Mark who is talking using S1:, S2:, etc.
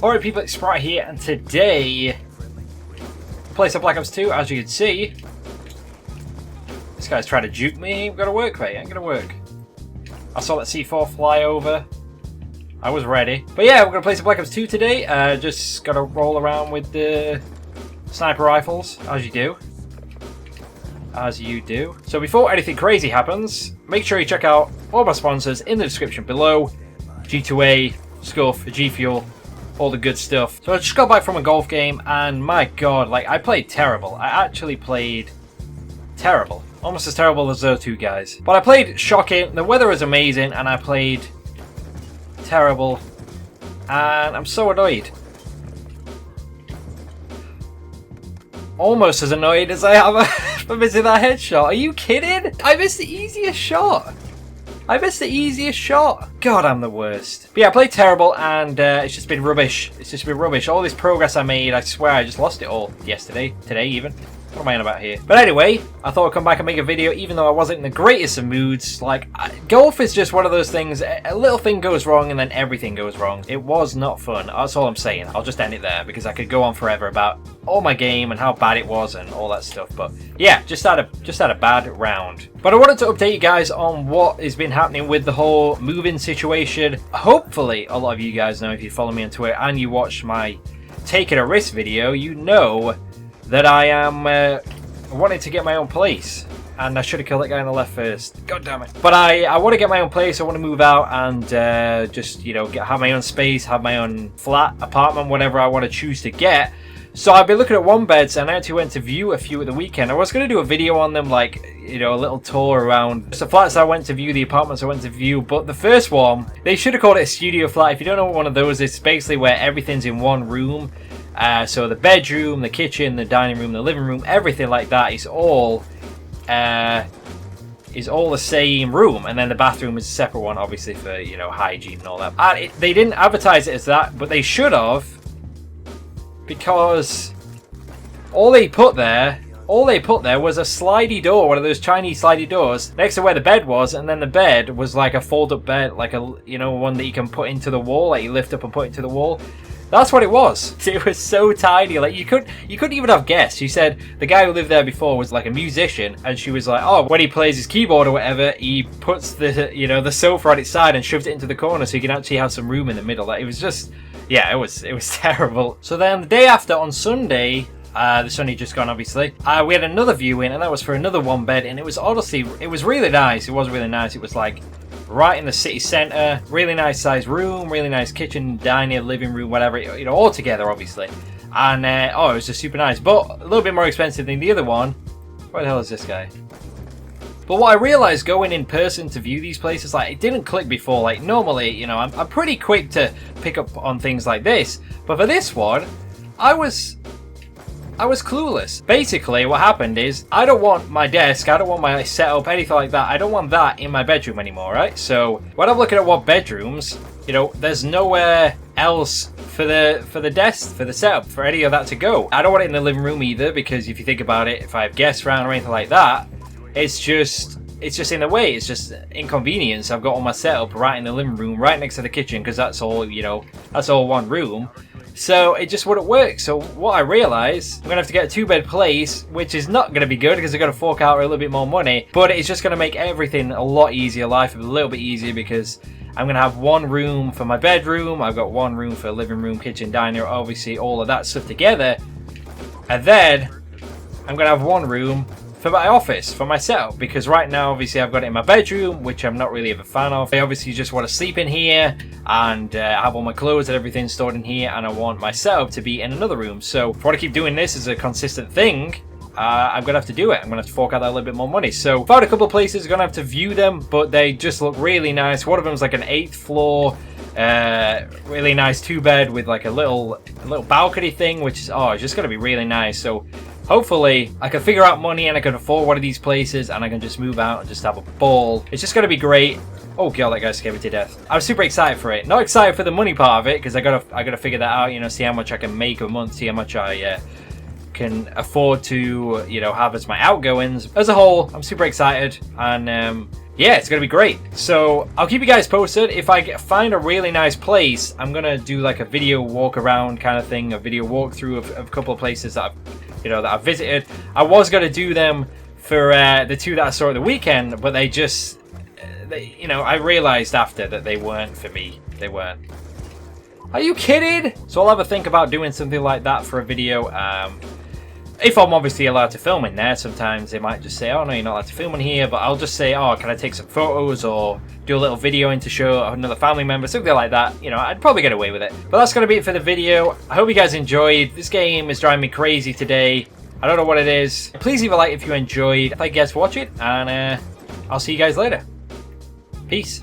S1: Alright people, it's Spratt here, and today play some Black Ops 2. As you can see, this guy's trying to juke me. Ain't gonna work, mate. Ain't gonna work. I saw that C4 fly over. I was ready. But yeah, we're gonna play some Black Ops 2 today. Just gotta roll around with the sniper rifles, as you do. As you do. So before anything crazy happens, make sure you check out all my sponsors in the description below. G2A, Scuff, G Fuel, all the good stuff. So I just got back from a golf game, and my god, like, I played terrible. I actually played terrible. Almost as terrible as those two guys. But I played shocking, the weather was amazing, and I played terrible. And I'm so annoyed. Almost as annoyed as I am for missing that headshot. Are you kidding? I missed the easiest shot. I missed the easiest shot. God, I'm the worst. But yeah, I played terrible, and it's just been rubbish. It's just been rubbish. All this progress I made, I swear I just lost it all yesterday, today even. What am I on about here? But anyway, I thought I'd come back and make a video, even though I wasn't in the greatest of moods. Like, golf is just one of those things, a little thing goes wrong and then everything goes wrong. It was not fun. That's all I'm saying. I'll just end it there, because I could go on forever about all my game and how bad it was and all that stuff. But yeah, just had a bad round. But I wanted to update you guys on what has been happening with the whole moving situation. Hopefully, a lot of you guys know, if you follow me on Twitter and you watch my Taking a Risk video, you know that I am wanting to get my own place. And I should have killed that guy on the left first. God damn it. But I want to get my own place. I want to move out and just, you know, have my own space, have my own flat, apartment, whatever I want to choose to get. So I've been looking at one beds, and I actually went to view a few at the weekend. I was going to do a video on them, like, you know, a little tour around the flats I went to view, the apartments I went to view. But the first one, they should have called it a studio flat. If you don't know what one of those is, it's basically where everything's in one room. So the bedroom, the kitchen, the dining room, the living room, everything like that is all the same room, and then the bathroom is a separate one, obviously for, you know, hygiene and all that. And they didn't advertise it as that, but they should have, because all they put there was a slidey door, one of those Chinese slidey doors, next to where the bed was, and then the bed was like a fold-up bed, like a, you know, one that you can put into the wall, like you lift up and put into the wall. That's what it was. It was so tiny, like you couldn't even have guessed. She said the guy who lived there before was like a musician, and she was like, oh, when he plays his keyboard or whatever, he puts the, you know, the sofa on its side and shoves it into the corner so you can actually have some room in the middle. Like, it was just, yeah, it was terrible. So then the day after, on Sunday, the Sunday just gone, obviously, we had another viewing, and that was for another one bed, and it was honestly, it was really nice. It was really nice. It was like right in the city centre, really nice sized room, really nice kitchen, dining, living room, whatever, you know, all together, obviously. And oh, it was just super nice, but a little bit more expensive than the other one. Where the hell is this guy? But what I realised going in person to view these places, like, it didn't click before. Like, normally, you know, I'm pretty quick to pick up on things like this, but for this one, I was clueless. Basically, what happened is, I don't want my desk, I don't want my setup, anything like that. I don't want that in my bedroom anymore, right? So when I'm looking at what bedrooms, you know, there's nowhere else for the desk, for the setup, for any of that to go. I don't want it in the living room either, because if you think about it, if I have guests around or anything like that, it's just in the way. It's just inconvenience. I've got all my setup right in the living room, right next to the kitchen, because that's all, you know, that's all one room. So it just wouldn't work. So what I realised, I'm going to have to get a 2-bed place, which is not going to be good because I've got to fork out a little bit more money. But it's just going to make everything a lot easier, life a little bit easier, because I'm going to have one room for my bedroom. I've got one room for living room, kitchen, diner, obviously all of that stuff together. And then I'm going to have one room for my office, for my setup, because right now obviously I've got it in my bedroom, which I'm not really a fan of. I obviously just want to sleep in here and have all my clothes and everything stored in here, and I want my setup to be in another room. So if I want to keep doing this as a consistent thing, I'm going to have to do it. I'm going to have to fork out that little bit more money. So I found a couple of places, I'm going to have to view them, but they just look really nice. One of them is like an 8th floor, really nice 2-bed with like a little balcony thing, which is, oh, it's just going to be really nice. So hopefully I can figure out money and I can afford one of these places, and I can just move out and just have a ball. It's just going to be great. Oh god, that guy scared me to death. I'm super excited for it. Not excited for the money part of it, because I gotta figure that out, you know, see how much I can make a month, see how much I can afford to, you know, have as my outgoings. As a whole, I'm super excited, and yeah, it's gonna be great. So I'll keep you guys posted. If I find a really nice place, I'm gonna do like a video walk around kind of thing, a video walkthrough of a couple of places that I've visited. I was gonna do them for the 2 that I saw at the weekend, but they just, I realized after that they weren't for me. They weren't. Are you kidding? So I'll have a think about doing something like that for a video. If I'm obviously allowed to film in there. Sometimes they might just say, oh no, you're not allowed to film in here, but I'll just say, oh, can I take some photos or do a little video in to show another family member, something like that. I'd probably get away with it. But that's going to be it for the video. I hope you guys enjoyed. This game is driving me crazy today. I don't know what it is. Please leave a like if you enjoyed. Thank you guys for watching, and I'll see you guys later. Peace.